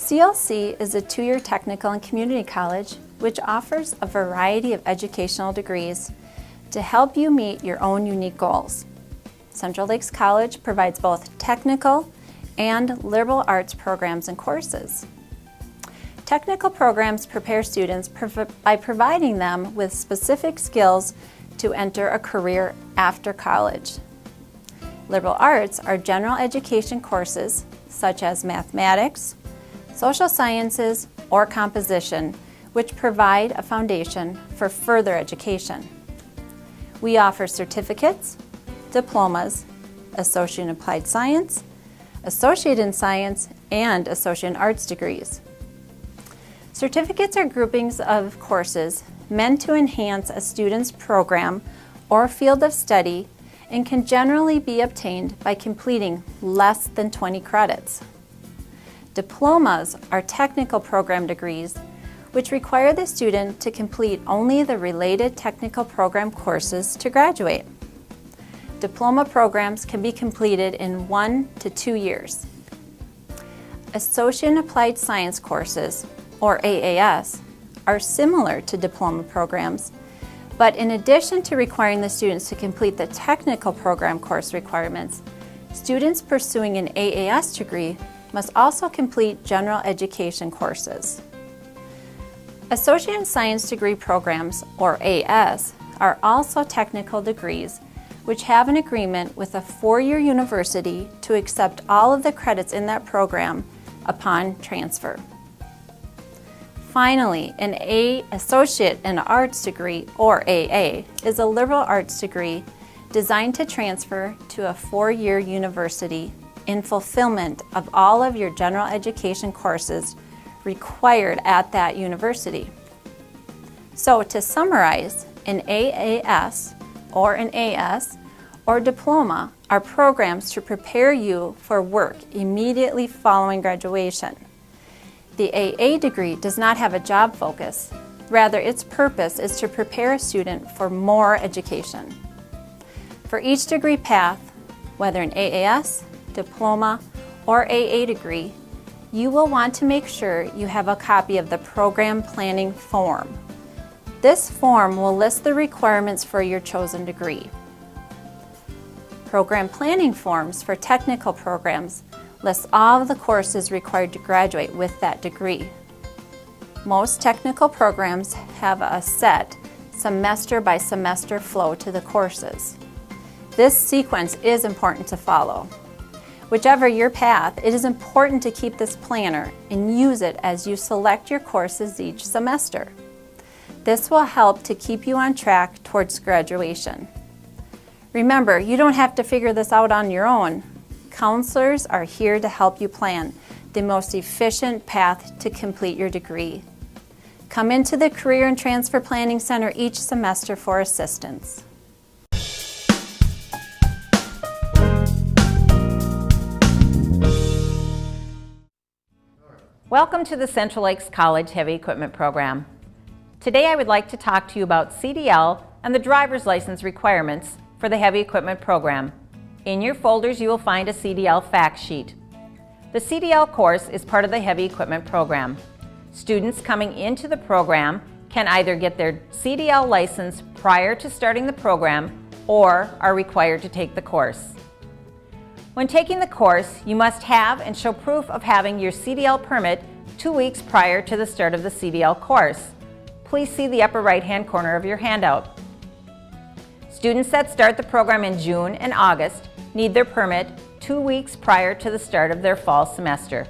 CLC is a two-year technical and community college which offers a variety of educational degrees to help you meet your own unique goals. Central Lakes College provides both technical and liberal arts programs and courses. Technical programs prepare students by providing them with specific skills to enter a career after college. Liberal arts are general education courses such as mathematics, social sciences, or composition, which provide a foundation for further education. We offer certificates, diplomas, Associate in Applied Science, Associate in Science, and Associate in Arts degrees. Certificates are groupings of courses meant to enhance a student's program or field of study and can generally be obtained by completing less than 20 credits. Diplomas are technical program degrees which require the student to complete only the related technical program courses to graduate. Diploma programs can be completed in 1 to 2 years. Associate in Applied Science courses, or AAS, are similar to diploma programs, but in addition to requiring the students to complete the technical program course requirements, students pursuing an AAS degree must also complete general education courses. Associate in Science degree programs, or AS, are also technical degrees which have an agreement with a 4-year university to accept all of the credits in that program upon transfer. Finally, an Associate in Arts degree, or AA, is a liberal arts degree designed to transfer to a 4-year university in fulfillment of all of your general education courses required at that university. So to summarize, an AAS or an AS or diploma are programs to prepare you for work immediately following graduation. The AA degree does not have a job focus. Rather, its purpose is to prepare a student for more education. For each degree path, whether an AAS, diploma, or AA degree, you will want to make sure you have a copy of the program planning form. This form will list the requirements for your chosen degree. Program planning forms for technical programs list all of the courses required to graduate with that degree. Most technical programs have a set semester by semester flow to the courses. This sequence is important to follow. Whichever your path, it is important to keep this planner and use it as you select your courses each semester. This will help to keep you on track towards graduation. Remember, you don't have to figure this out on your own. Counselors are here to help you plan the most efficient path to complete your degree. Come into the Career and Transfer Planning Center each semester for assistance. Welcome to the Central Lakes College Heavy Equipment Program. Today I would like to talk to you about CDL and the driver's license requirements for the Heavy Equipment Program. In your folders you will find a CDL fact sheet. The CDL course is part of the Heavy Equipment Program. Students coming into the program can either get their CDL license prior to starting the program or are required to take the course. When taking the course, you must have and show proof of having your CDL permit 2 weeks prior to the start of the CDL course. Please see the upper right-hand corner of your handout. Students that start the program in June and August need their permit 2 weeks prior to the start of their fall semester.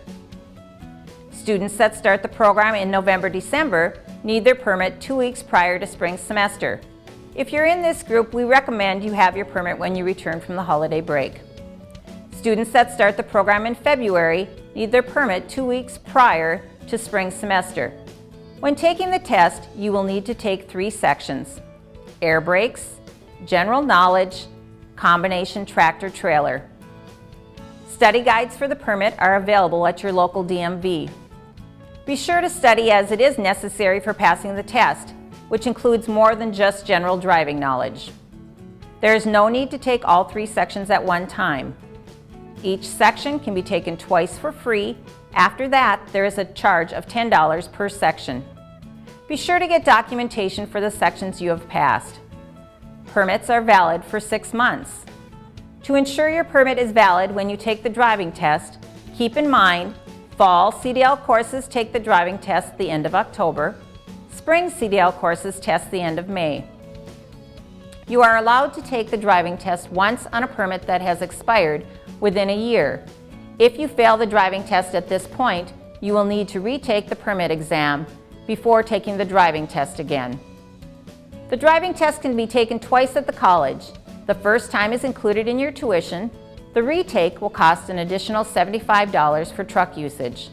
Students that start the program in November-December need their permit 2 weeks prior to spring semester. If you're in this group, we recommend you have your permit when you return from the holiday break. Students that start the program in February need their permit 2 weeks prior to spring semester. When taking the test, you will need to take 3 sections: air brakes, general knowledge, combination tractor-trailer. Study guides for the permit are available at your local DMV. Be sure to study as it is necessary for passing the test, which includes more than just general driving knowledge. There is no need to take all 3 sections at one time. Each section can be taken twice for free After that, there is a charge of $10 per section. Be sure to get documentation for the sections you have passed. Permits are valid for 6 months. To ensure your permit is valid when you take the driving test, keep in mind fall CDL courses take the driving test the end of October. Spring CDL courses test the end of May. You are allowed to take the driving test once on a permit that has expired within a year. If you fail the driving test at this point, you will need to retake the permit exam before taking the driving test again. The driving test can be taken twice at the college. The first time is included in your tuition. The retake will cost an additional $75 for truck usage.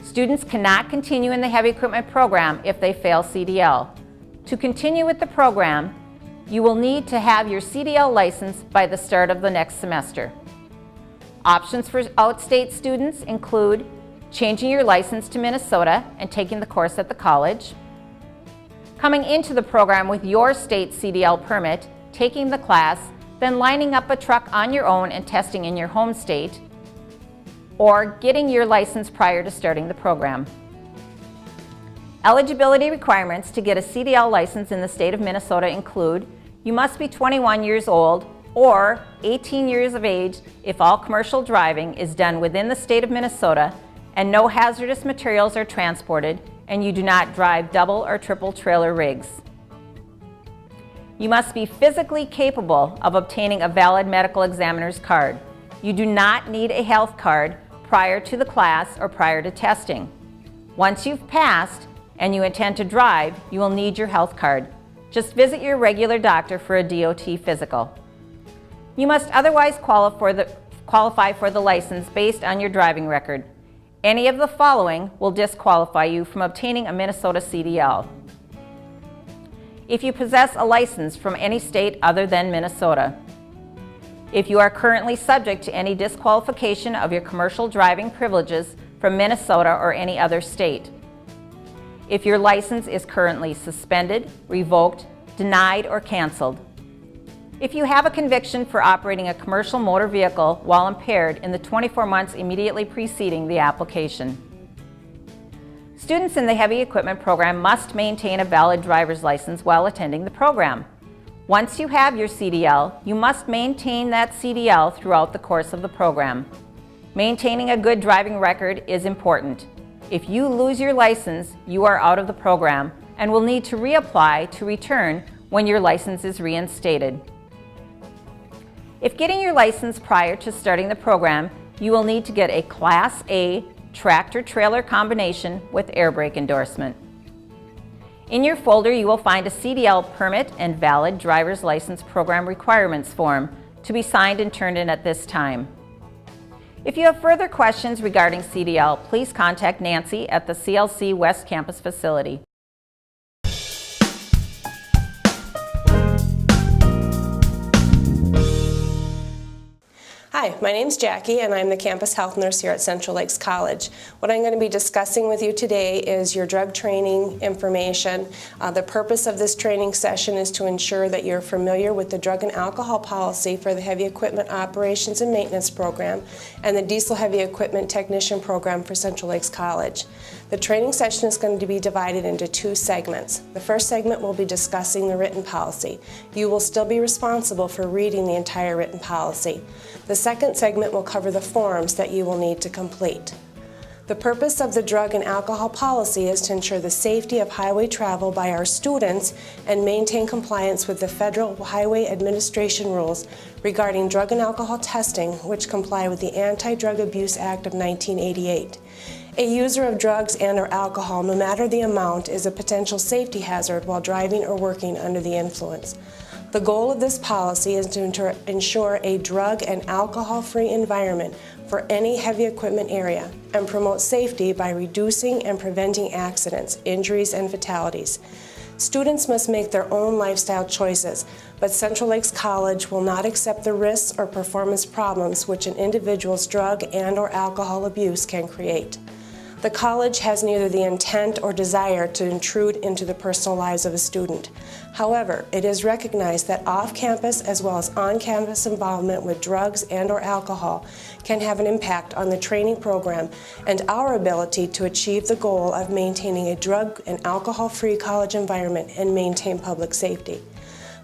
Students cannot continue in the heavy equipment program if they fail CDL. To continue with the program, you will need to have your CDL license by the start of the next semester. Options for out-state students include changing your license to Minnesota and taking the course at the college, coming into the program with your state CDL permit, taking the class, then lining up a truck on your own and testing in your home state, or getting your license prior to starting the program. Eligibility requirements to get a CDL license in the state of Minnesota include you must be 21 years old or 18 years of age if all commercial driving is done within the state of Minnesota and no hazardous materials are transported and you do not drive double or triple trailer rigs. You must be physically capable of obtaining a valid medical examiner's card. You do not need a health card prior to the class or prior to testing. Once you've passed and you intend to drive, you will need your health card. Just visit your regular doctor for a DOT physical. You must otherwise qualify for the license based on your driving record. Any of the following will disqualify you from obtaining a Minnesota CDL. If you possess a license from any state other than Minnesota. If you are currently subject to any disqualification of your commercial driving privileges from Minnesota or any other state. If your license is currently suspended, revoked, denied, or canceled. If you have a conviction for operating a commercial motor vehicle while impaired in the 24 months immediately preceding the application. Students in the heavy equipment program must maintain a valid driver's license while attending the program. Once you have your CDL, you must maintain that CDL throughout the course of the program. Maintaining a good driving record is important. If you lose your license, you are out of the program and will need to reapply to return when your license is reinstated. If getting your license prior to starting the program, you will need to get a Class A tractor-trailer combination with air brake endorsement. In your folder, you will find a CDL permit and valid driver's license program requirements form to be signed and turned in at this time. If you have further questions regarding CDL, please contact Nancy at the CLC West Campus facility. Hi, my name's Jackie and I'm the campus health nurse here at Central Lakes College. What I'm going to be discussing with you today is your drug training information. The purpose of this training session is to ensure that you're familiar with the drug and alcohol policy for the heavy equipment operations and maintenance program and the diesel heavy equipment technician program for Central Lakes College. The training session is going to be divided into 2 segments. The first segment will be discussing the written policy. You will still be responsible for reading the entire written policy. The second segment will cover the forms that you will need to complete. The purpose of the drug and alcohol policy is to ensure the safety of highway travel by our students and maintain compliance with the Federal Highway Administration rules regarding drug and alcohol testing, which comply with the Anti-Drug Abuse Act of 1988. A user of drugs and/or alcohol, no matter the amount, is a potential safety hazard while driving or working under the influence. The goal of this policy is to ensure a drug and alcohol-free environment for any heavy equipment area and promote safety by reducing and preventing accidents, injuries, and fatalities. Students must make their own lifestyle choices, but Central Lakes College will not accept the risks or performance problems which an individual's drug and/or alcohol abuse can create. The college has neither the intent or desire to intrude into the personal lives of a student. However, it is recognized that off-campus as well as on-campus involvement with drugs and/or alcohol can have an impact on the training program and our ability to achieve the goal of maintaining a drug and alcohol-free college environment and maintain public safety.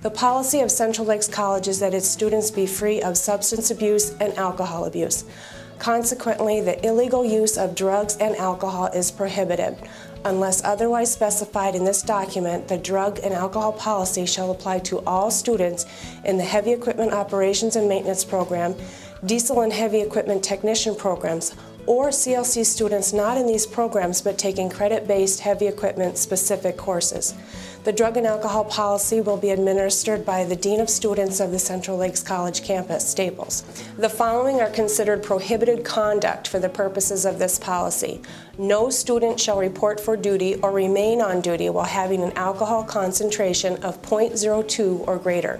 The policy of Central Lakes College is that its students be free of substance abuse and alcohol abuse. Consequently, the illegal use of drugs and alcohol is prohibited. Unless otherwise specified in this document, the drug and alcohol policy shall apply to all students in the Heavy Equipment Operations and Maintenance Program, Diesel and Heavy Equipment Technician programs, or CLC students not in these programs but taking credit-based heavy equipment specific courses. The drug and alcohol policy will be administered by the Dean of Students of the Central Lakes College campus, Staples. The following are considered prohibited conduct for the purposes of this policy. No student shall report for duty or remain on duty while having an alcohol concentration of 0.02 or greater.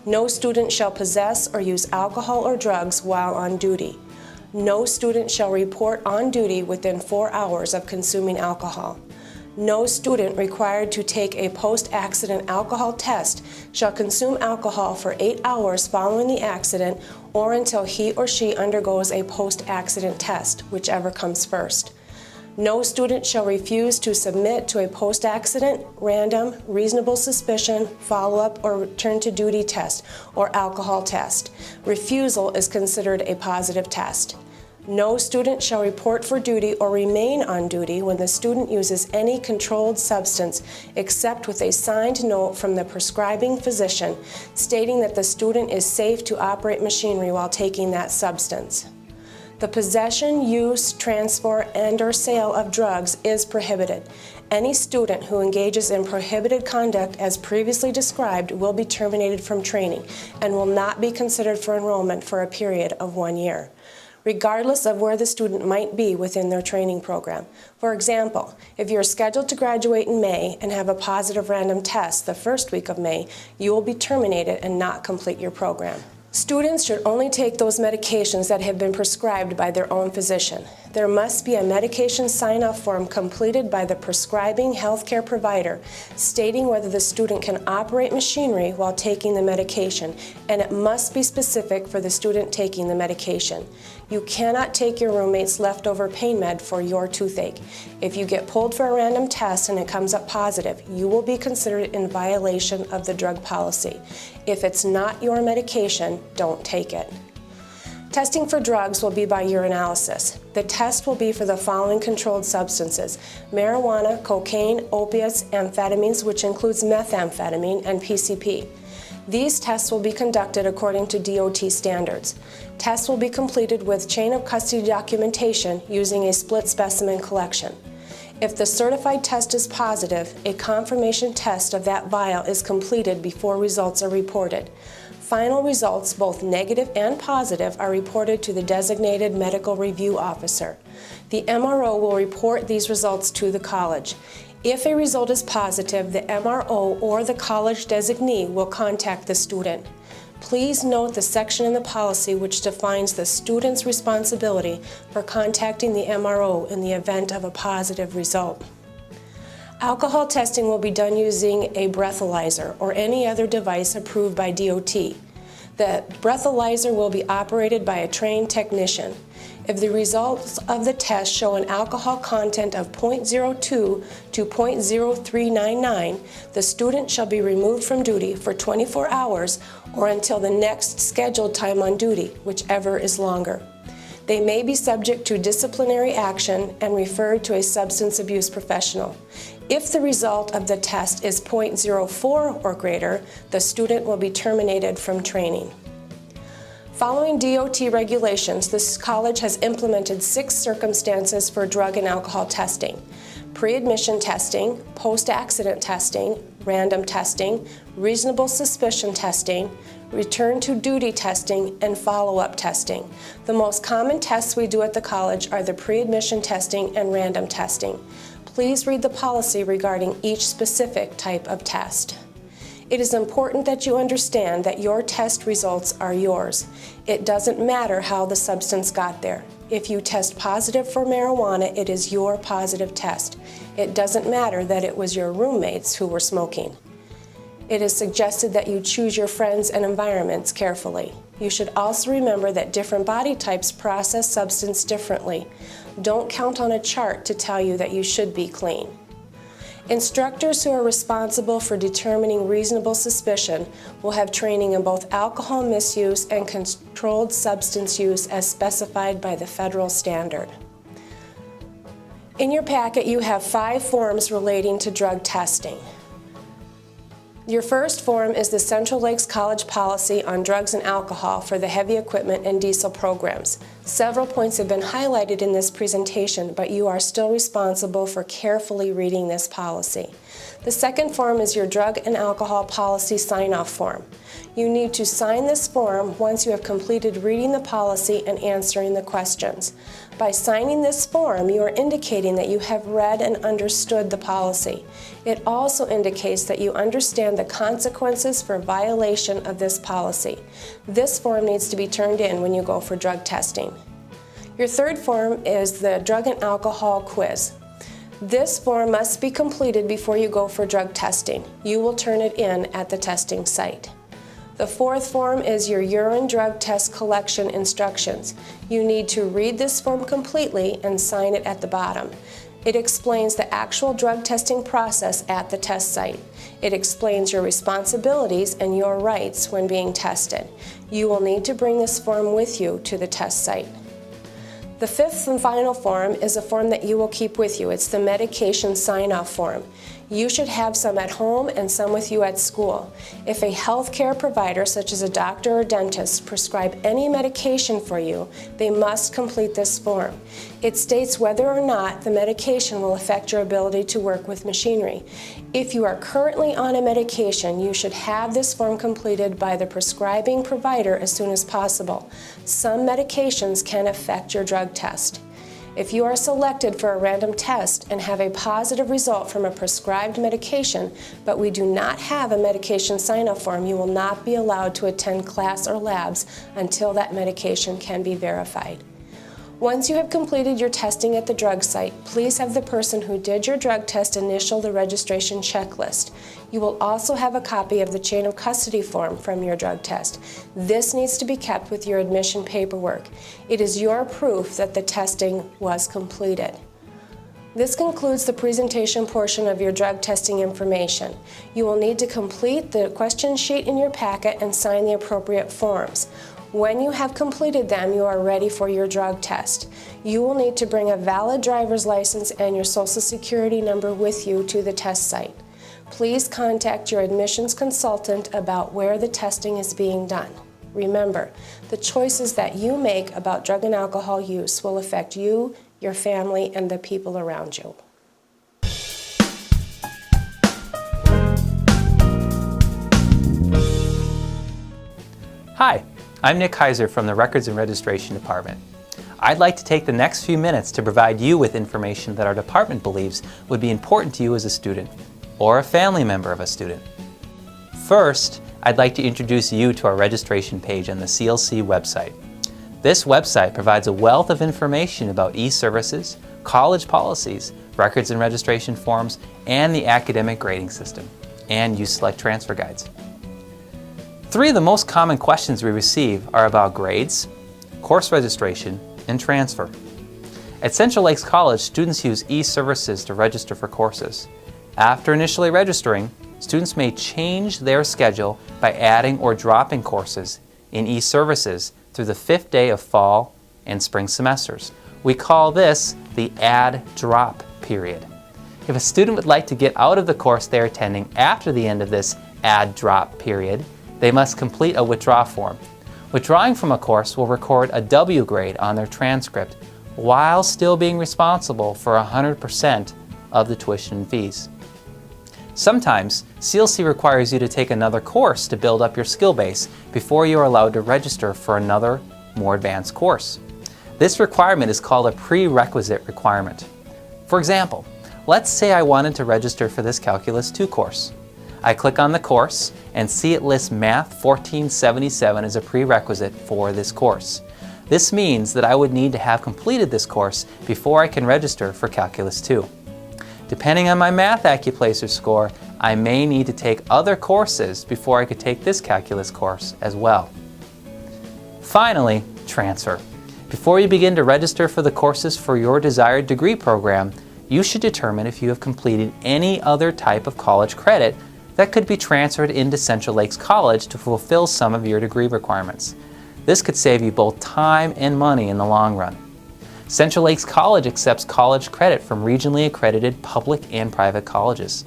No student shall possess or use alcohol or drugs while on duty. No student shall report on duty within 4 hours of consuming alcohol. No student required to take a post-accident alcohol test shall consume alcohol for 8 hours following the accident or until he or she undergoes a post-accident test, whichever comes first. No student shall refuse to submit to a post-accident, random, reasonable suspicion, follow-up, or return to duty test or alcohol test. Refusal is considered a positive test. No student shall report for duty or remain on duty when the student uses any controlled substance except with a signed note from the prescribing physician stating that the student is safe to operate machinery while taking that substance. The possession, use, transfer, and/or sale of drugs is prohibited. Any student who engages in prohibited conduct as previously described will be terminated from training and will not be considered for enrollment for a period of 1 year, regardless of where the student might be within their training program. For example, if you're scheduled to graduate in May and have a positive random test the first week of May, you will be terminated and not complete your program. Students should only take those medications that have been prescribed by their own physician. There must be a medication sign-off form completed by the prescribing healthcare provider stating whether the student can operate machinery while taking the medication, and it must be specific for the student taking the medication. You cannot take your roommate's leftover pain med for your toothache. If you get pulled for a random test and it comes up positive, you will be considered in violation of the drug policy. If it's not your medication, don't take it. Testing for drugs will be by urinalysis. The test will be for the following controlled substances: marijuana, cocaine, opiates, amphetamines, which includes methamphetamine, and PCP. These tests will be conducted according to DOT standards. Tests will be completed with chain of custody documentation using a split specimen collection. If the certified test is positive, a confirmation test of that vial is completed before results are reported. Final results, both negative and positive, are reported to the designated medical review officer. The MRO will report these results to the college. If a result is positive, the MRO or the college designee will contact the student. Please note the section in the policy which defines the student's responsibility for contacting the MRO in the event of a positive result. Alcohol testing will be done using a breathalyzer or any other device approved by DOT. The breathalyzer will be operated by a trained technician. If the results of the test show an alcohol content of 0.02 to 0.0399, the student shall be removed from duty for 24 hours or until the next scheduled time on duty, whichever is longer. They may be subject to disciplinary action and referred to a substance abuse professional. If the result of the test is 0.04 or greater, the student will be terminated from training. Following DOT regulations, this college has implemented 6 circumstances for drug and alcohol testing: pre-admission testing, post-accident testing, random testing, reasonable suspicion testing, return to duty testing, and follow-up testing. The most common tests we do at the college are the pre-admission testing and random testing. Please read the policy regarding each specific type of test. It is important that you understand that your test results are yours. It doesn't matter how the substance got there. If you test positive for marijuana, it is your positive test. It doesn't matter that it was your roommates who were smoking. It is suggested that you choose your friends and environments carefully. You should also remember that different body types process substance differently. Don't count on a chart to tell you that you should be clean. Instructors who are responsible for determining reasonable suspicion will have training in both alcohol misuse and controlled substance use as specified by the federal standard. In your packet, you have 5 forms relating to drug testing. Your first form is the Central Lakes College Policy on Drugs and Alcohol for the Heavy Equipment and Diesel programs. Several points have been highlighted in this presentation, but you are still responsible for carefully reading this policy. The second form is your Drug and Alcohol Policy Sign-Off Form. You need to sign this form once you have completed reading the policy and answering the questions. By signing this form, you are indicating that you have read and understood the policy. It also indicates that you understand the consequences for violation of this policy. This form needs to be turned in when you go for drug testing. Your third form is the Drug and Alcohol Quiz. This form must be completed before you go for drug testing. You will turn it in at the testing site. The fourth form is your urine drug test collection instructions. You need to read this form completely and sign it at the bottom. It explains the actual drug testing process at the test site. It explains your responsibilities and your rights when being tested. You will need to bring this form with you to the test site. The fifth and final form is a form that you will keep with you. It's the medication sign-off form. You should have some at home and some with you at school. If a healthcare provider, such as a doctor or dentist, prescribe any medication for you, they must complete this form. It states whether or not the medication will affect your ability to work with machinery. If you are currently on a medication, you should have this form completed by the prescribing provider as soon as possible. Some medications can affect your drug test. If you are selected for a random test and have a positive result from a prescribed medication, but we do not have a medication sign-off form, you will not be allowed to attend class or labs until that medication can be verified. Once you have completed your testing at the drug site, please have the person who did your drug test initial the registration checklist. You will also have a copy of the chain of custody form from your drug test. This needs to be kept with your admission paperwork. It is your proof that the testing was completed. This concludes the presentation portion of your drug testing information. You will need to complete the question sheet in your packet and sign the appropriate forms. When you have completed them, you are ready for your drug test. You will need to bring a valid driver's license and your Social Security number with you to the test site. Please contact your admissions consultant about where the testing is being done. Remember, the choices that you make about drug and alcohol use will affect you, your family, and the people around you. Hi, I'm Nick Heiser from the Records and Registration Department. I'd like to take the next few minutes to provide you with information that our department believes would be important to you as a student or a family member of a student. First, I'd like to introduce you to our registration page on the CLC website. This website provides a wealth of information about e-services, college policies, records and registration forms, and the academic grading system, and use select transfer guides. 3 of the most common questions we receive are about grades, course registration, and transfer. At Central Lakes College, students use e-services to register for courses. After initially registering, students may change their schedule by adding or dropping courses in e-services through the 5th day of fall and spring semesters. We call this the add-drop period. If a student would like to get out of the course they're attending after the end of this add-drop period, they must complete a withdraw form. Withdrawing from a course will record a W grade on their transcript while still being responsible for 100% of the tuition and fees. Sometimes, CLC requires you to take another course to build up your skill base before you are allowed to register for another, more advanced course. This requirement is called a prerequisite requirement. For example, let's say I wanted to register for this Calculus 2 course. I click on the course and see it lists Math 1477 as a prerequisite for this course. This means that I would need to have completed this course before I can register for Calculus 2. Depending on my Math AccuPlacer score, I may need to take other courses before I could take this calculus course as well. Finally, transfer. Before you begin to register for the courses for your desired degree program, you should determine if you have completed any other type of college credit that could be transferred into Central Lakes College to fulfill some of your degree requirements. This could save you both time and money in the long run. Central Lakes College accepts college credit from regionally accredited public and private colleges.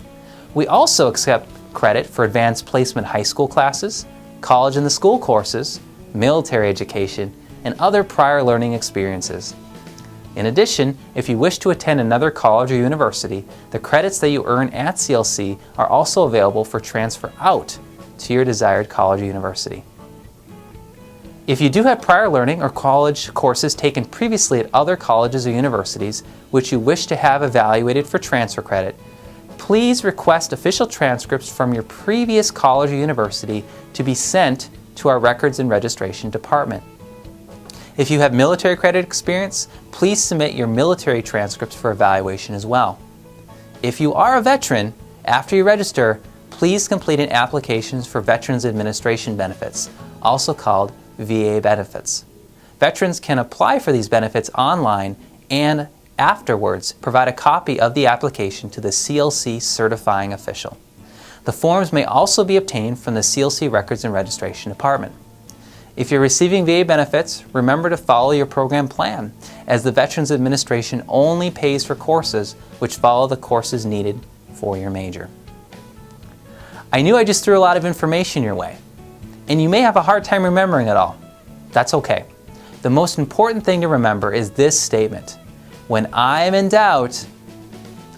We also accept credit for advanced placement high school classes, college in the school courses, military education, and other prior learning experiences. In addition, if you wish to attend another college or university, the credits that you earn at CLC are also available for transfer out to your desired college or university. If you do have prior learning or college courses taken previously at other colleges or universities which you wish to have evaluated for transfer credit, please request official transcripts from your previous college or university to be sent to our Records and Registration Department. If you have military credit experience, please submit your military transcripts for evaluation as well. If you are a veteran, after you register, please complete an application for Veterans Administration benefits, also called VA benefits. Veterans can apply for these benefits online and afterwards provide a copy of the application to the CLC certifying official. The forms may also be obtained from the CLC Records and Registration Department. If you're receiving VA benefits, remember to follow your program plan, as the Veterans Administration only pays for courses which follow the courses needed for your major. I knew I just threw a lot of information your way, and you may have a hard time remembering it all. That's okay. The most important thing to remember is this statement: when I am in doubt,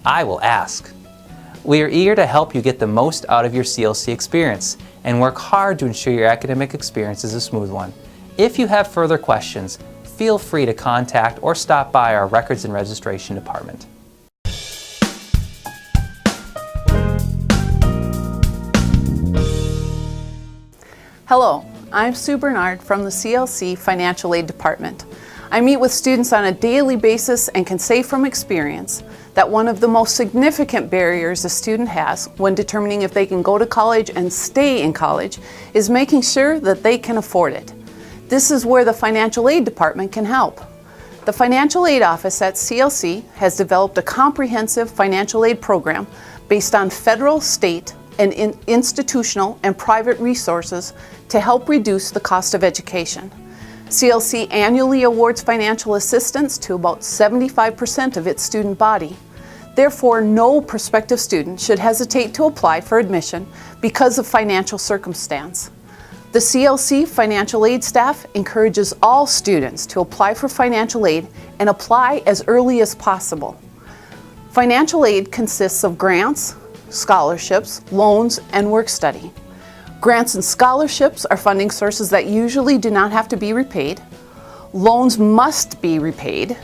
I will ask. We are eager to help you get the most out of your CLC experience and work hard to ensure your academic experience is a smooth one. If you have further questions, feel free to contact or stop by our Records and Registration Department. Hello, I'm Sue Bernard from the CLC Financial Aid Department. I meet with students on a daily basis and can say from experience that one of the most significant barriers a student has when determining if they can go to college and stay in college is making sure that they can afford it. This is where the Financial Aid Department can help. The Financial Aid Office at CLC has developed a comprehensive financial aid program based on federal, state, and institutional and private resources to help reduce the cost of education. CLC annually awards financial assistance to about 75% of its student body. Therefore, no prospective student should hesitate to apply for admission because of financial circumstance. The CLC financial aid staff encourages all students to apply for financial aid and apply as early as possible. Financial aid consists of grants, scholarships, loans, and work study. Grants and scholarships are funding sources that usually do not have to be repaid. Loans must be repaid,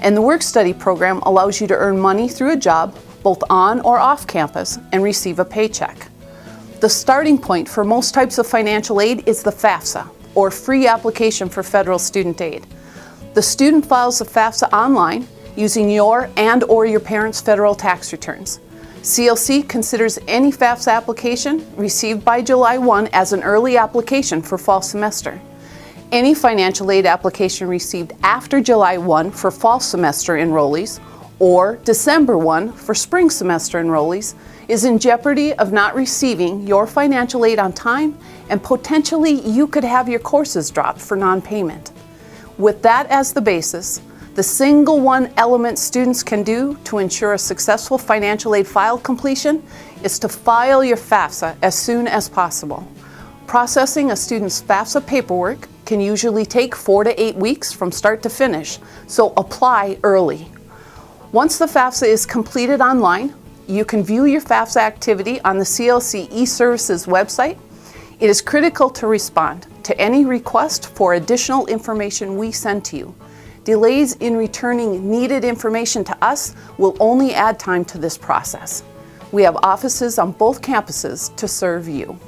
and the work study program allows you to earn money through a job, both on or off campus, and receive a paycheck. The starting point for most types of financial aid is the FAFSA, or Free Application for Federal Student Aid. The student files the FAFSA online using your and/or your parents' federal tax returns. CLC considers any FAFSA application received by July 1 as an early application for fall semester. Any financial aid application received after July 1 for fall semester enrollees or December 1 for spring semester enrollees is in jeopardy of not receiving your financial aid on time, and potentially you could have your courses dropped for non-payment. With that as the basis, the single one element students can do to ensure a successful financial aid file completion is to file your FAFSA as soon as possible. Processing a student's FAFSA paperwork can usually take 4 to 8 weeks from start to finish, so apply early. Once the FAFSA is completed online, you can view your FAFSA activity on the CLC eServices website. It is critical to respond to any request for additional information we send to you. Delays in returning needed information to us will only add time to this process. We have offices on both campuses to serve you.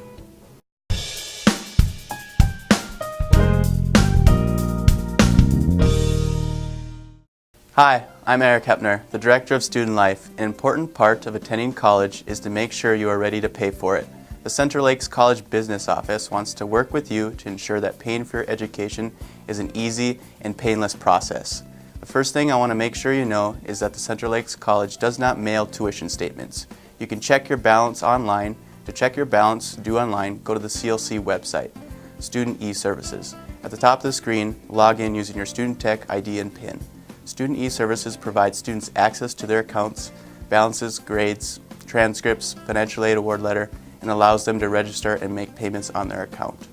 Hi, I'm Eric Hepner, the Director of Student Life. An important part of attending college is to make sure you are ready to pay for it. The Central Lakes College Business Office wants to work with you to ensure that paying for your education is an easy and painless process. The first thing I want to make sure you know is that the Central Lakes College does not mail tuition statements. You can check your balance online. To check your balance due online, go to the CLC website, Student e-Services. At the top of the screen, log in using your Student Tech ID and PIN. Student e-Services provides students access to their accounts, balances, grades, transcripts, financial aid award letter, and allows them to register and make payments on their account.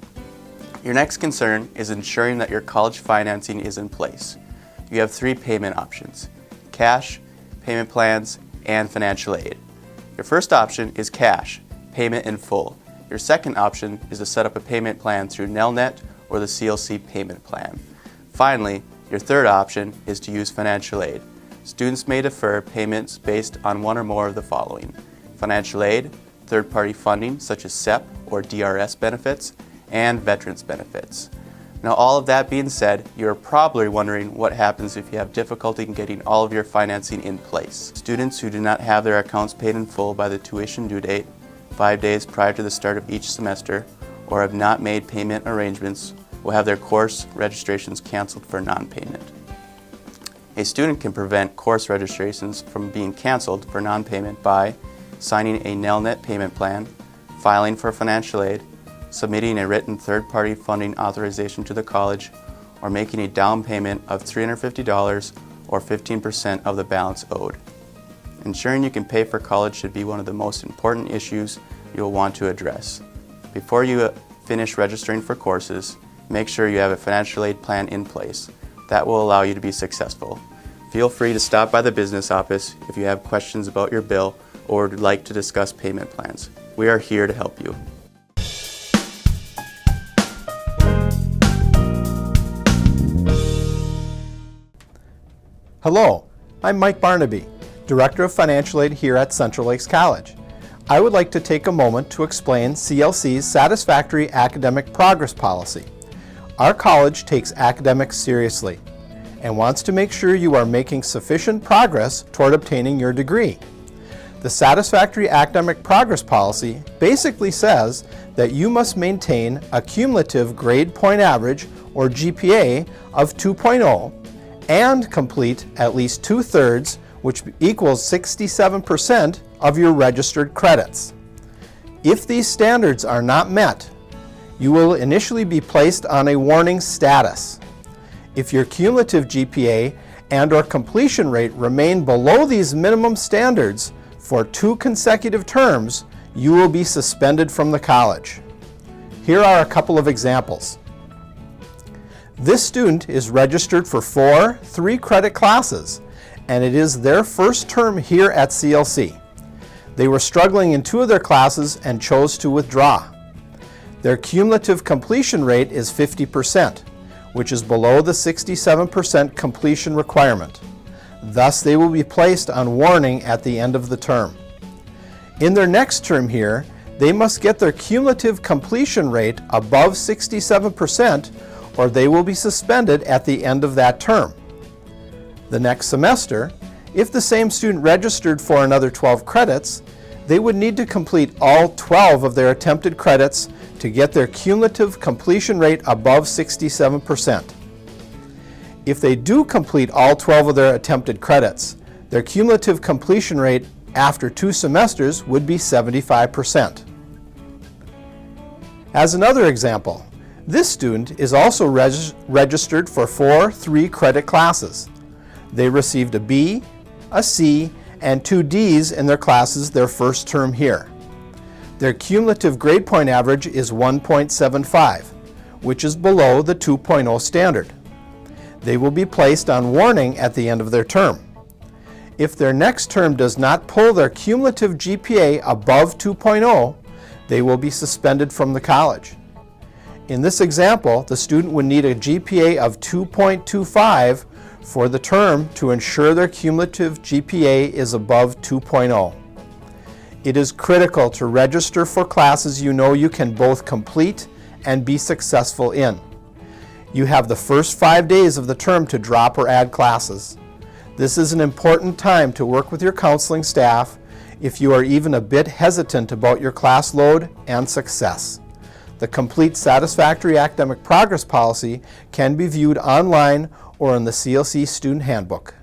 Your next concern is ensuring that your college financing is in place. You have 3 payment options: cash, payment plans, and financial aid. Your first option is cash, payment in full. Your second option is to set up a payment plan through Nelnet or the CLC payment plan. Finally, your third option is to use financial aid. Students may defer payments based on one or more of the following: financial aid, third-party funding such as SEP or DRS benefits, and veterans benefits. Now, all of that being said, you're probably wondering what happens if you have difficulty in getting all of your financing in place. Students who do not have their accounts paid in full by the tuition due date 5 days prior to the start of each semester or have not made payment arrangements will have their course registrations canceled for non-payment. A student can prevent course registrations from being canceled for non-payment by signing a Nelnet payment plan, filing for financial aid, submitting a written third-party funding authorization to the college, or making a down payment of $350 or 15% of the balance owed. Ensuring you can pay for college should be one of the most important issues you will want to address. Before you finish registering for courses, make sure you have a financial aid plan in place. That will allow you to be successful. Feel free to stop by the business office if you have questions about your bill or would like to discuss payment plans. We are here to help you. Hello, I'm Mike Barnaby, Director of Financial Aid here at Central Lakes College. I would like to take a moment to explain CLC's Satisfactory Academic Progress Policy. Our college takes academics seriously and wants to make sure you are making sufficient progress toward obtaining your degree. The Satisfactory Academic Progress Policy basically says that you must maintain a cumulative grade point average, or GPA, of 2.0 and complete at least 2/3, which equals 67% of your registered credits. If these standards are not met, you will initially be placed on a warning status. If your cumulative GPA and/or completion rate remain below these minimum standards for 2 consecutive terms, you will be suspended from the college. Here are a couple of examples. This student is registered for 4 3-credit classes, and it is their first term here at CLC. They were struggling in 2 of their classes and chose to withdraw. Their cumulative completion rate is 50%, which is below the 67% completion requirement. Thus, they will be placed on warning at the end of the term. In their next term here, they must get their cumulative completion rate above 67%, or they will be suspended at the end of that term. The next semester, if the same student registered for another 12 credits, they would need to complete all 12 of their attempted credits to get their cumulative completion rate above 67%. If they do complete all 12 of their attempted credits, their cumulative completion rate after 2 semesters would be 75%. As another example, this student is also registered for 4 3-credit classes. They received a B, a C, and 2 Ds in their classes their first term here. Their cumulative grade point average is 1.75, which is below the 2.0 standard. They will be placed on warning at the end of their term. If their next term does not pull their cumulative GPA above 2.0, they will be suspended from the college. In this example, the student would need a GPA of 2.25 for the term to ensure their cumulative GPA is above 2.0. It is critical to register for classes you know you can both complete and be successful in. You have the first 5 days of the term to drop or add classes. This is an important time to work with your counseling staff if you are even a bit hesitant about your class load and success. The complete Satisfactory Academic Progress Policy can be viewed online or in the CLC Student Handbook.